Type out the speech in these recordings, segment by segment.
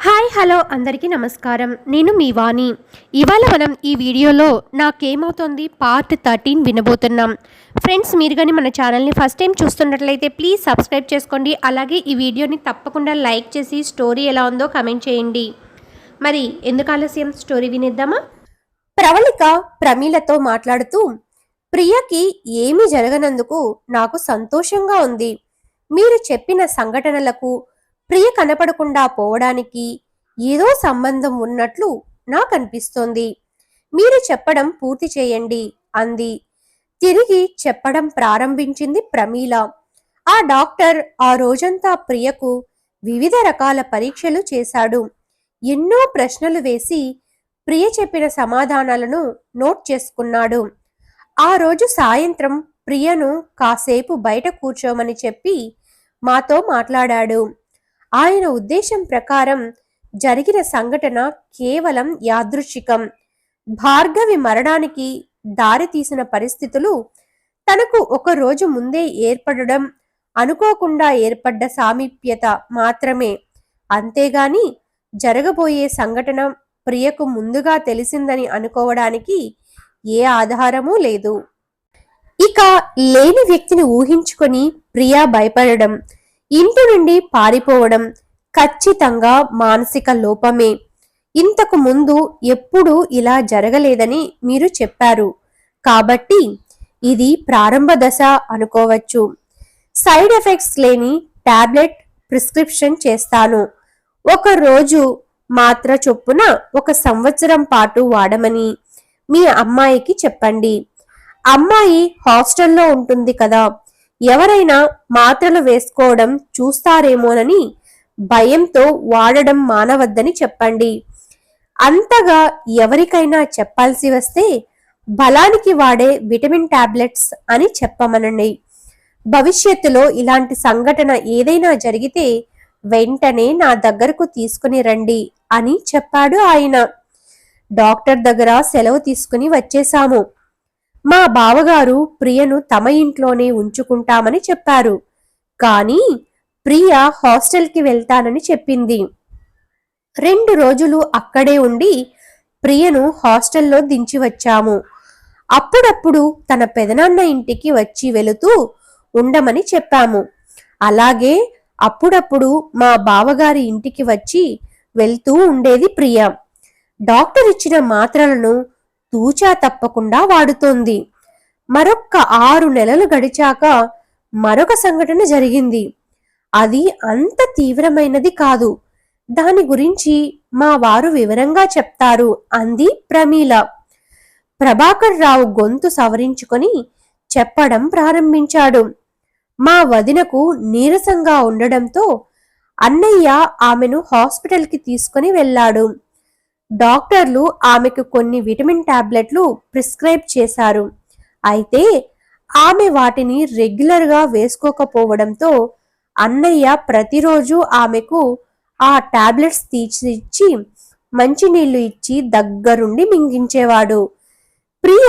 Hi hello అందరికీ నమస్కారం. నేను మీ వాణి. ఇవాళ మనం ఈ వీడియోలో నాకేమవుతోంది పార్ట్ 13 వినబోతున్నాం. ఫ్రెండ్స్, మీరు కానీ మన ఛానల్ని ఫస్ట్ టైం చూస్తున్నట్లయితే ప్లీజ్ సబ్స్క్రైబ్ చేసుకోండి. అలాగే ఈ వీడియోని తప్పకుండా లైక్ చేసి స్టోరీ ఎలా ఉందో కమెంట్ చేయండి. మరి ఎందుకు ఆలస్యం, స్టోరీ వినేద్దామా? ప్రవళిక ప్రమీలతో మాట్లాడుతూ, ప్రియకి ఏమీ జరగనందుకు నాకు సంతోషంగా ఉంది. మీరు చెప్పిన సంఘటనలకు ప్రియ కనపడకుండా పోవడానికి ఏదో సంబంధం ఉన్నట్లు నాకనిపిస్తోంది. మీరు చెప్పడం పూర్తి చేయండి అంది. తిరిగి చెప్పడం ప్రారంభించింది ప్రమీల. ఆ డాక్టర్ ఆ రోజంతా ప్రియకు వివిధ రకాల పరీక్షలు చేశాడు. ఎన్నో ప్రశ్నలు వేసి ప్రియ చెప్పిన సమాధానాలను నోట్ చేసుకున్నాడు. ఆ రోజు సాయంత్రం ప్రియను కాసేపు బయట కూర్చోమని చెప్పి మాతో మాట్లాడాడు. ఆయన ఉద్దేశం ప్రకారం జరిగిన సంఘటన కేవలం యాదృచ్ఛికం. భార్గవి మరణానికి దారితీసిన పరిస్థితులు తనకు ఒక రోజు ముందే ఏర్పడడం, అనుకోకుండా ఏర్పడ్డ సామీప్యత మాత్రమే. అంతేగాని జరగబోయే సంఘటన ప్రియకు ముందుగా తెలిసిందని అనుకోవడానికి ఏ ఆధారమూ లేదు. ఇక లేని వ్యక్తిని ఊహించుకొని ప్రియా భయపడడం, ఇంటి నుండి పారిపోవడం ఖచ్చితంగా మానసిక లోపమే. ఇంతకు ముందు ఎప్పుడూ ఇలా జరగలేదని మీరు చెప్పారు కాబట్టి ఇది ప్రారంభ దశ అనుకోవచ్చు. సైడ్ ఎఫెక్ట్స్ లేని టాబ్లెట్ ప్రిస్క్రిప్షన్ చేస్తాను. ఒక రోజు మాత్ర చొప్పున 1 సంవత్సరం పాటు వాడమని మీ అమ్మాయికి చెప్పండి. అమ్మాయి హాస్టల్లో ఉంటుంది కదా, ఎవరైనా మాత్రలు వేసుకోవడం చూస్తారేమోనని భయంతో వాడడం మానవద్దని చెప్పండి. అంతగా ఎవరికైనా చెప్పాల్సి వస్తే బలానికి వాడే విటమిన్ టాబ్లెట్స్ అని చెప్పమనండి. భవిష్యత్తులో ఇలాంటి సంఘటన ఏదైనా జరిగితే వెంటనే నా దగ్గరకు తీసుకుని రండి అని చెప్పాడు ఆయన. డాక్టర్ దగ్గర సెలవు తీసుకుని వచ్చేశాము. మా బావగారు ప్రియను తమ ఇంట్లోనే ఉంచుకుంటామని చెప్పారు. కానీ ప్రియ హాస్టల్కి వెళ్తానని చెప్పింది. 2 రోజులు అక్కడే ఉండి ప్రియను హాస్టల్లో దించి వచ్చాము. అప్పుడప్పుడు తన పెదనాన్న ఇంటికి వచ్చి వెళుతూ ఉండమని చెప్పాము. అలాగే అప్పుడప్పుడు మా బావగారి ఇంటికి వచ్చి వెళ్తూ ఉండేది ప్రియ. డాక్టర్ ఇచ్చిన మాత్రలను తూచా తప్పకుండా వాడుతోంది. మరొక్క 6 నెలలు గడిచాక మరొక సంఘటన జరిగింది. అది అంత తీవ్రమైనది కాదు. దాని గురించి మా వారు వివరంగా చెప్తారు అంది ప్రమీల. ప్రభాకర్ రావు గొంతు సవరించుకొని చెప్పడం ప్రారంభించాడు. మా వదినకు నీరసంగా ఉండడంతో అన్నయ్య ఆమెను హాస్పిటల్కి తీసుకుని వెళ్ళాడు. డాక్టర్లు ఆమెకు కొన్ని విటమిన్ టాబ్లెట్లు ప్రిస్క్రైబ్ చేశారు. అయితే ఆమె వాటిని రెగ్యులర్గా వేసుకోకపోవడంతో అన్నయ్య ప్రతిరోజు ఆమెకు ఆ టాబ్లెట్స్ తీసిచ్చి మంచినీళ్లు ఇచ్చి దగ్గరుండి మింగించేవాడు. ప్రియ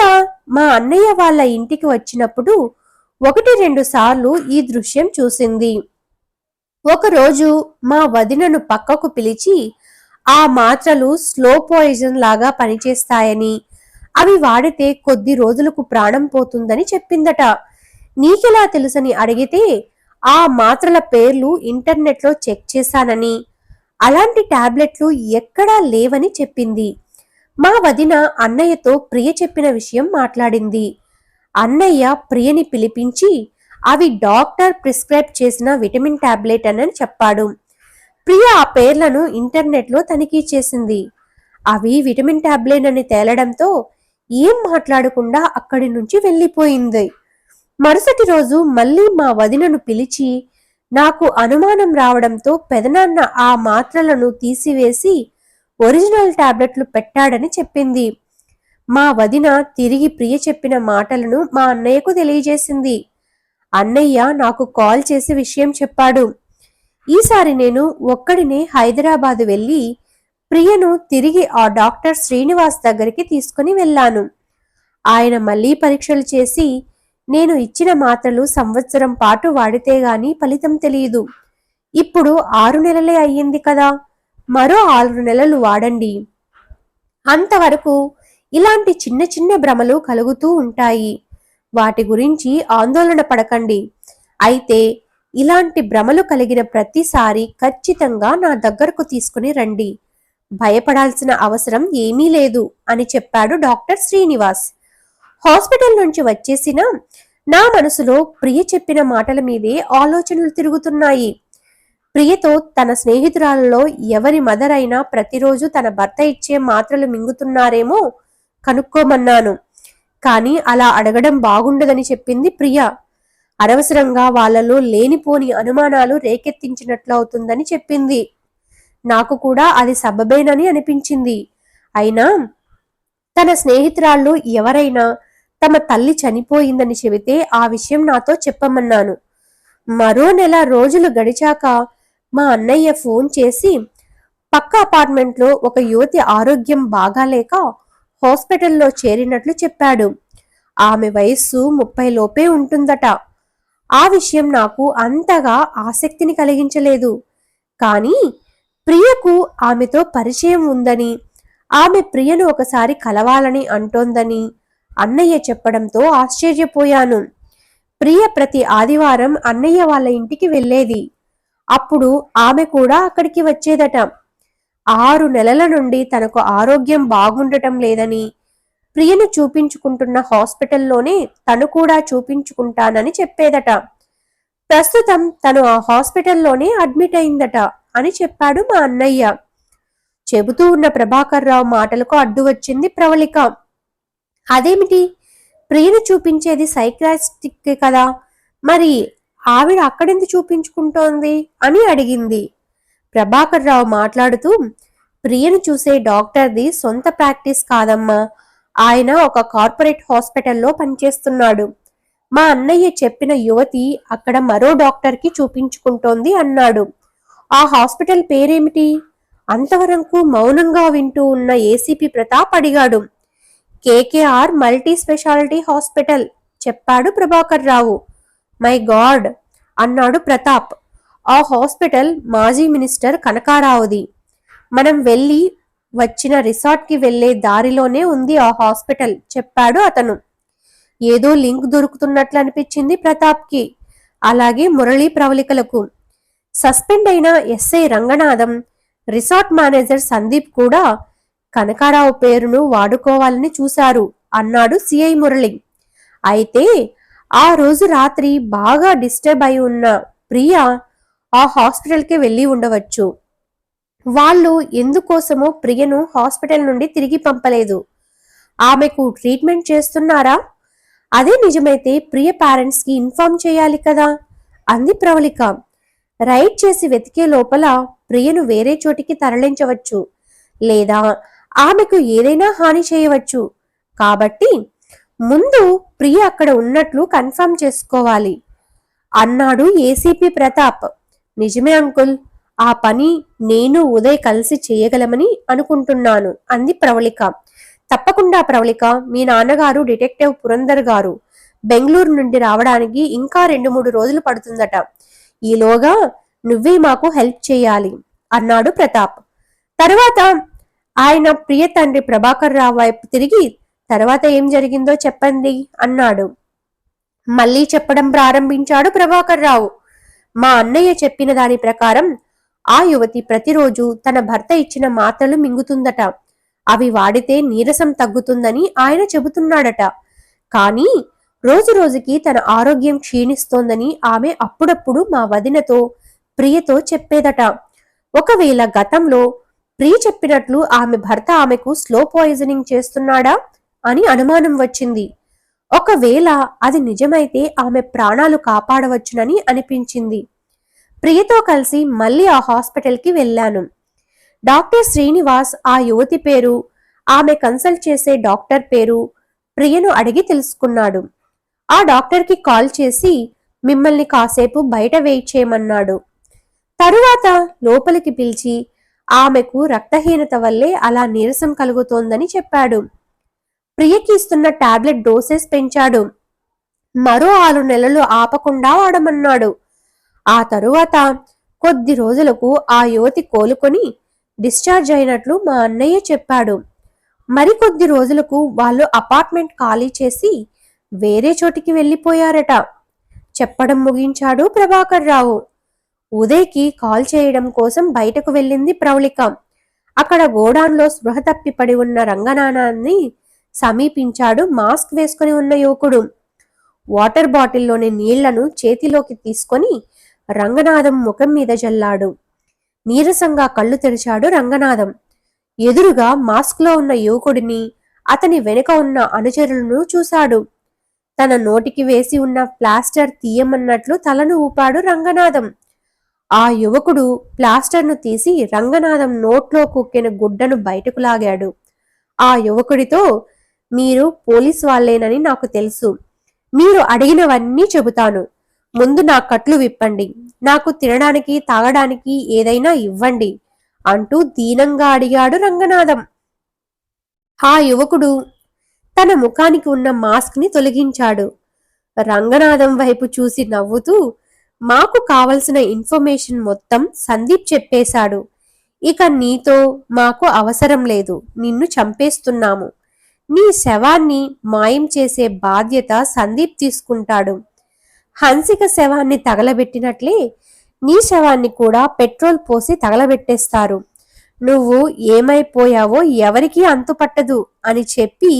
మా అన్నయ్య వాళ్ళ ఇంటికి వచ్చినప్పుడు 1-2 సార్లు ఈ దృశ్యం చూసింది. ఒకరోజు మా వదినను పక్కకు పిలిచి ఆ మాత్రలు స్లో పాయిజన్ లాగా పనిచేస్తాయని, అవి వాడితే కొద్ది రోజులకు ప్రాణం పోతుందని చెప్పిందట. నీకెలా తెలుసని అడిగితే ఆ మాత్రల పేర్లు ఇంటర్నెట్లో చెక్ చేశానని, అలాంటి టాబ్లెట్లు ఎక్కడా లేవని చెప్పింది. మా వదిన అన్నయ్యతో ప్రియ చెప్పిన విషయం మాట్లాడింది. అన్నయ్య ప్రియని పిలిపించి అవి డాక్టర్ ప్రిస్క్రైబ్ చేసిన విటమిన్ టాబ్లెట్ అని చెప్పాడు. ప్రియ ఆ పేర్లను ఇంటర్నెట్లో తనిఖీ చేసింది. అవి విటమిన్ టాబ్లెట్ అని తేలడంతో ఏం మాట్లాడకుండా అక్కడి నుంచి వెళ్ళిపోయింది. మరుసటి రోజు మళ్ళీ మా వదినను పిలిచి నాకు అనుమానం రావడంతో పెదనాన్న ఆ మాత్రలను తీసివేసి ఒరిజినల్ టాబ్లెట్లు పెట్టాడని చెప్పింది. మా వదిన తిరిగి ప్రియ చెప్పిన మాటలను మా అన్నయ్యకు తెలియజేసింది. అన్నయ్య నాకు కాల్ చేసి విషయం చెప్పాడు. ఈసారి నేను ఒక్కడినే హైదరాబాద్ వెళ్ళి ప్రియను తిరిగి ఆ డాక్టర్ శ్రీనివాస్ దగ్గరికి తీసుకుని వెళ్ళాను. ఆయన మళ్ళీ పరీక్షలు చేసి నేను ఇచ్చిన మాత్రలు సంవత్సరం పాటు వాడితే గాని ఫలితం తెలియదు. ఇప్పుడు 6 నెలలే అయ్యింది కదా, మరో 6 నెలలు వాడండి. అంతవరకు ఇలాంటి చిన్న చిన్న భ్రమలు కలుగుతూ ఉంటాయి. వాటి గురించి ఆందోళన పడకండి. అయితే ఇలాంటి భ్రమలు కలిగిన ప్రతిసారి ఖచ్చితంగా నా దగ్గరకు తీసుకుని రండి. భయపడాల్సిన అవసరం ఏమీ లేదు అని చెప్పాడు డాక్టర్ శ్రీనివాస్. హాస్పిటల్ నుంచి వచ్చేసిన నా మనసులో ప్రియ చెప్పిన మాటల మీదే ఆలోచనలు తిరుగుతున్నాయి. ప్రియతో తన స్నేహితురాలలో ఎవరి మదర్ అయినా ప్రతిరోజు తన భర్త ఇచ్చే మాత్రలు మింగుతున్నారేమో కనుక్కోమన్నాను. కానీ అలా అడగడం బాగుండదని చెప్పింది ప్రియ. అనవసరంగా వాళ్లలో లేనిపోని అనుమానాలు రేకెత్తించినట్లు అవుతుందని చెప్పింది. నాకు కూడా అది సబబేనని అనిపించింది. అయినా తన స్నేహితురాళ్ళు ఎవరైనా తమ తల్లి చనిపోయిందని చెబితే ఆ విషయం నాతో చెప్పమన్నాను. మరో నెల రోజులు గడిచాక మా అన్నయ్య ఫోన్ చేసి పక్క అపార్ట్మెంట్లో ఒక యువతి ఆరోగ్యం బాగాలేక హాస్పిటల్లో చేరినట్లు చెప్పాడు. ఆమె వయస్సు 30 లోపే ఉంటుందట. ఆ విషయం నాకు అంతగా ఆసక్తిని కలిగించలేదు. కానీ ప్రియకు ఆమెతో పరిచయం ఉందని, ఆమె ప్రియను ఒకసారి కలవాలని అంటోందని అన్నయ్య చెప్పడంతో ఆశ్చర్యపోయాను. ప్రియ ప్రతి ఆదివారం అన్నయ్య వాళ్ళ ఇంటికి వెళ్ళేది. అప్పుడు ఆమె కూడా అక్కడికి వచ్చేదట. 6 నెలల నుండి తనకు ఆరోగ్యం బాగుండటం లేదని, ప్రియను చూపించుకుంటున్న హాస్పిటల్లోనే తను కూడా చూపించుకుంటానని చెప్పేదట. ప్రస్తుతం తను ఆ హాస్పిటల్లోనే అడ్మిట్ అయిందట అని చెప్పాడు మా అన్నయ్య. చెబుతూ ఉన్న ప్రభాకర్ రావు మాటలకు అడ్డు వచ్చింది ప్రవళిక. అదేమిటి, ప్రియను చూపించేది సైకియాట్రిస్ట్ కదా, మరి ఆవిడ అక్కడెందుకు చూపించుకుంటోంది అని అడిగింది. ప్రభాకర్ రావు మాట్లాడుతూ, ప్రియను చూసే డాక్టర్ది సొంత ప్రాక్టీస్ కాదమ్మా, ఆయన ఒక కార్పొరేట్ హాస్పిటల్లో పనిచేస్తున్నాడు. మా అన్నయ్య చెప్పిన యువతి అక్కడ మరో డాక్టర్కి చూపించుకుంటోంది అన్నాడు. ఆ హాస్పిటల్ పేరేమిటి? అంతవరకు మౌనంగా వింటూ ఉన్న ఏసీపీ ప్రతాప్ అడిగాడు. కేకేఆర్ మల్టీ స్పెషాలిటీ హాస్పిటల్ చెప్పాడు ప్రభాకర్ రావు. మై గాడ్ అన్నాడు ప్రతాప్. ఆ హాస్పిటల్ మాజీ మినిస్టర్ కనకారావుది. మనం వెళ్ళి వచ్చిన రిసార్ట్కి వెళ్లే దారిలోనే ఉంది ఆ హాస్పిటల్ చెప్పాడు అతను. ఏదో లింక్ దొరుకుతున్నట్లు అనిపించింది ప్రతాప్కి, అలాగే మురళీ ప్రవళికలకు. సస్పెండ్ అయిన SI Ranganatham, resort manager Sandeep కూడా కనకారావు పేరును వాడుకోవాలని చూశారు అన్నాడు సిఐ మురళి. అయితే ఆ రోజు రాత్రి బాగా డిస్టర్బ్ అయి ఉన్న ప్రియ ఆ హాస్పిటల్కి వెళ్ళి ఉండవచ్చు. వాళ్ళు ఎందుకోసమో ప్రియను హాస్పిటల్ నుండి తిరిగి పంపలేదు. ఆమెకు ట్రీట్మెంట్ చేస్తున్నారా? అదే నిజమైతే ప్రియ పేరెంట్స్ కి ఇన్ఫార్మ్ చేయాలి కదా అంది ప్రవళిక. రైడ్ చేసి వెతికే లోపల ప్రియను వేరే చోటికి తరలించవచ్చు, లేదా ఆమెకు ఏదైనా హాని చేయవచ్చు. కాబట్టి ముందు ప్రియ అక్కడ ఉన్నట్లు కన్ఫర్మ్ చేసుకోవాలి అన్నాడు ఏసీపీ ప్రతాప్. నిజమే అంకుల్, ఆ పని నేను ఉదయ్ కలిసి చేయగలమని అనుకుంటున్నాను అంది ప్రవళిక. తప్పకుండా ప్రవళిక, మీ నాన్నగారు డిటెక్టివ్ పురందర్ గారు బెంగళూరు నుండి రావడానికి ఇంకా 2-3 రోజులు పడుతుందట. ఈలోగా నువ్వే మాకు హెల్ప్ చేయాలి అన్నాడు ప్రతాప్. తరువాత ఆయన ప్రియ తండ్రి ప్రభాకర్ రావు వైపు తిరిగి, తర్వాత ఏం జరిగిందో చెప్పండి అన్నాడు. మళ్ళీ చెప్పడం ప్రారంభించాడు ప్రభాకర్ రావు. మా అన్నయ్య చెప్పిన దాని ప్రకారం ఆ యువతి ప్రతిరోజు తన భర్త ఇచ్చిన మాత్రలు మింగుతుందట. అవి వాడితే నీరసం తగ్గుతుందని ఆయన చెబుతున్నాడట. కానీ రోజు రోజుకి తన ఆరోగ్యం క్షీణిస్తోందని ఆమె అప్పుడప్పుడు మా వదినతో ప్రియతో చెప్పేదట. ఒకవేళ గతంలో ప్రియ చెప్పినట్లు ఆమె భర్త ఆమెకు స్లో పాయిజనింగ్ చేస్తున్నాడా అని అనుమానం వచ్చింది. ఒకవేళ అది నిజమైతే ఆమె ప్రాణాలు కాపాడవచ్చునని అనిపించింది. ప్రియతో కలిసి మళ్ళీ ఆ హాస్పిటల్కి వెళ్ళాను. డాక్టర్ శ్రీనివాస్ ఆ యువతి పేరు, ఆమె కన్సల్ట్ చేసే డాక్టర్ పేరు ప్రియను అడిగి తెలుసుకున్నాడు. ఆ డాక్టర్కి కాల్ చేసి మిమ్మల్ని కాసేపు బయట వెయిట్ చేయమన్నాడు. తరువాత లోపలికి పిలిచి ఆమెకు రక్తహీనత వల్లే అలా నీరసం కలుగుతోందని చెప్పాడు. ప్రియకి ఇస్తున్న టాబ్లెట్ డోసెస్ పెంచాడు. మరో 6 నెలలు ఆపకుండా వాడమన్నాడు. ఆ తరువాత కొద్ది రోజులకు ఆ యువతి కోలుకొని డిశ్చార్జ్ అయినట్లు మా అన్నయ్య చెప్పాడు. మరికొద్ది రోజులకు వాళ్ళు అపార్ట్మెంట్ ఖాళీ చేసి వేరే చోటికి వెళ్ళిపోయారట. చెప్పడం ముగించాడు ప్రభాకర్ రావు. ఉదయ్కి కాల్ చేయడం కోసం బయటకు వెళ్ళింది ప్రవళిక. అక్కడ గోడాన్లో స్పృహ తప్పి పడి ఉన్న రంగనాథాన్ని సమీపించాడు మాస్క్ వేసుకుని ఉన్న యువకుడు. వాటర్ బాటిల్లోని నీళ్లను చేతిలోకి తీసుకొని రంగనాథం ముఖం మీద జల్లాడు. నీరసంగా కళ్ళు తెరిచాడు రంగనాథం. ఎదురుగా మాస్క్లో ఉన్న యువకుడిని, అతని వెనుక ఉన్న అనుచరులను చూశాడు. తన నోటికి వేసి ఉన్న ప్లాస్టర్ తీయమన్నట్లు తలను ఊపాడు రంగనాథం. ఆ యువకుడు ప్లాస్టర్ను తీసి రంగనాథం నోట్లో కుక్కిన గుడ్డను బయటకు లాగాడు. ఆ యువకుడితో, మీరు పోలీస్ వాళ్లేనని నాకు తెలుసు. మీరు అడిగినవన్నీ చెబుతాను. ముందు నా కట్లు విప్పండి. నాకు తినడానికి తాగడానికి ఏదైనా ఇవ్వండి అంటూ దీనంగా అడిగాడు రంగనాథం. ఆ యువకుడు తన ముఖానికి ఉన్న మాస్క్ ని తొలగించాడు. రంగనాథం వైపు చూసి నవ్వుతూ, మాకు కావలసిన ఇన్ఫర్మేషన్ మొత్తం సందీప్ చెప్పేశాడు. ఇక నీతో మాకు అవసరం లేదు. నిన్ను చంపేస్తున్నాము. నీ శవాన్ని మాయం చేసే బాధ్యత సందీప్ తీసుకుంటాడు. హన్సిక శవాన్ని తగలబెట్టినట్లే నీ శవాన్ని కూడా పెట్రోల్ పోసి తగలబెట్టేస్తారు. నువ్వు ఏమైపోయావో ఎవరికీ అంతుపట్టదు అని చెప్పి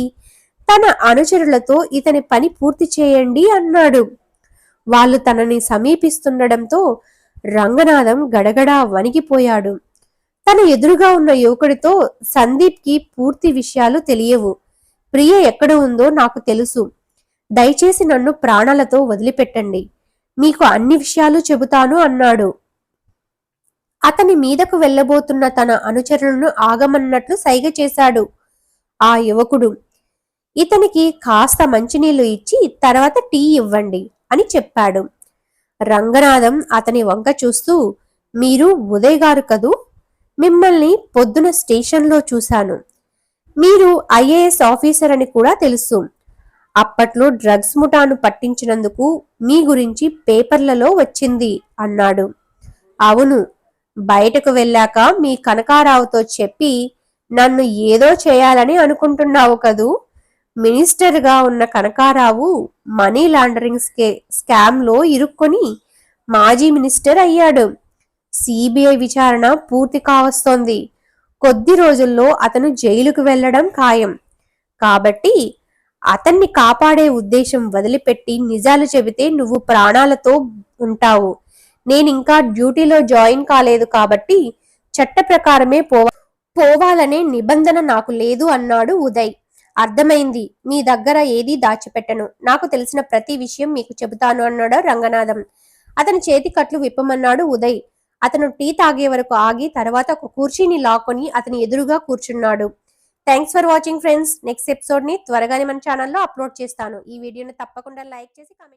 తన అనుచరులతో ఇతని పని పూర్తి చేయండి అన్నాడు. వాళ్ళు తనని సమీపిస్తుండడంతో రంగనాథం గడగడా వణికిపోయాడు. తన ఎదురుగా ఉన్న యువకుడితో, సందీప్కి పూర్తి విషయాలు తెలియవు. ప్రియ ఎక్కడ ఉందో నాకు తెలుసు. దయచేసి నన్ను ప్రాణాలతో వదిలిపెట్టండి. మీకు అన్ని విషయాలు చెబుతాను అన్నాడు. అతని మీదకు వెళ్లబోతున్న తన అనుచరులను ఆగమన్నట్లు సైగ చేశాడు ఆ యువకుడు. ఇతనికి కాస్త మంచినీళ్లు ఇచ్చి తర్వాత టీ ఇవ్వండి అని చెప్పాడు. రంగనాథం అతని వంక చూస్తూ, మీరు ఉదయ్ గారు కదూ? మిమ్మల్ని పొద్దున స్టేషన్లో చూశాను. మీరు ఐఏఎస్ ఆఫీసర్ అని కూడా తెలుసు. అప్పట్లో డ్రగ్స్ ముఠాను పట్టించినందుకు మీ గురించి పేపర్లలో వచ్చింది అన్నాడు. అవును, బయటకు వెళ్ళాక మీ కనకారావుతో చెప్పి నన్ను ఏదో చేయాలని అనుకుంటున్నావు కదూ? మినిస్టర్గా ఉన్న కనకారావు మనీ లాండరింగ్ స్కామ్లో ఇరుక్కొని మాజీ మినిస్టర్ అయ్యాడు. సిబిఐ విచారణ పూర్తి కావస్తోంది. కొద్ది రోజుల్లో అతను జైలుకు వెళ్లడం ఖాయం. కాబట్టి అతన్ని కాపాడే ఉద్దేశం వదిలిపెట్టి నిజాలు చెబితే నువ్వు ప్రాణాలతో ఉంటావు. నేనింకా డ్యూటీలో జాయిన్ కాలేదు కాబట్టి చట్ట ప్రకారమే పోవాలనే నిబంధన నాకు లేదు అన్నాడు ఉదయ్. అర్థమైంది. మీ దగ్గర ఏదీ దాచిపెట్టను. నాకు తెలిసిన ప్రతి విషయం మీకు చెబుతాను అన్నాడు రంగనాథం. అతని చేతి కట్లు విప్పమన్నాడు ఉదయ్. అతను టీ తాగే వరకు ఆగి తర్వాత ఒక కుర్చీని లాక్కొని అతని ఎదురుగా కూర్చున్నాడు. Thanks for watching friends. Next episode ని త్వరగానే మన ఛానల్లో అప్లోడ్ చేస్తాను. ఈ వీడియోని తప్పకుండా లైక్ చేసి కామెంట్